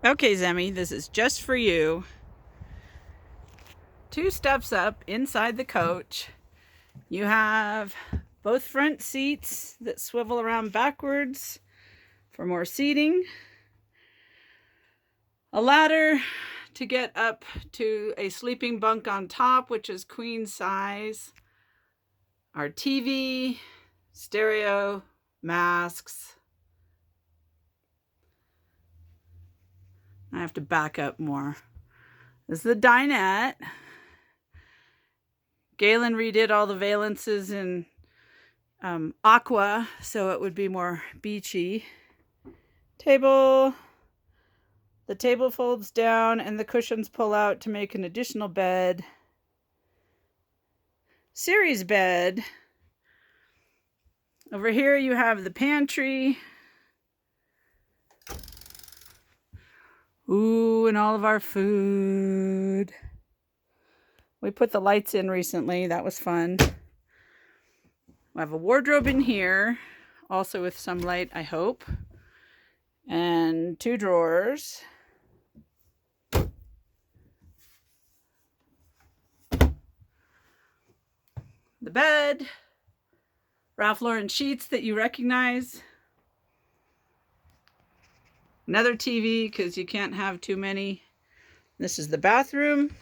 Okay, Zemi, this is just for you. 2 steps up inside the coach. You have both front seats that swivel around backwards for more seating. A ladder to get up to a sleeping bunk on top, which is queen size. Our TV, stereo, masks. I have to back up more. This is the dinette. Galen redid all the valances in aqua, so it would be more beachy. Table. The table folds down and the cushions pull out to make an additional bed. Series bed. Over here you have the pantry. Ooh, and all of our food. We put the lights in recently. That was fun. We have a wardrobe in here, also with some light, I hope. And 2 drawers. The bed. Ralph Lauren sheets that you recognize. Another TV because you can't have too many. This is the bathroom.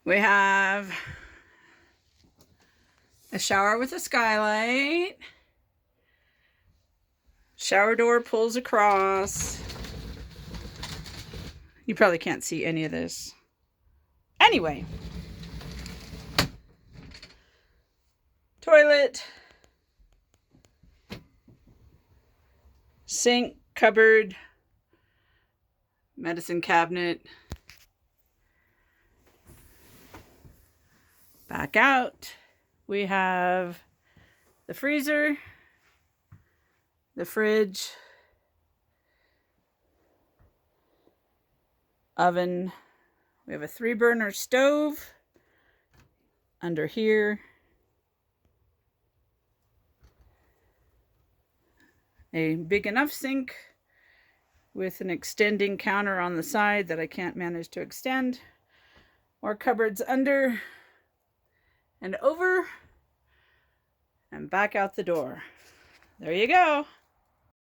We have a shower with a skylight. Shower door pulls across. You probably can't see any of this. Anyway. Toilet. Sink, cupboard, medicine cabinet. Back out. We have the freezer, the fridge, oven. We have a 3-burner stove under here. A big enough sink with an extending counter on the side that I can't manage to extend. More cupboards under and over and back out the door. There you go.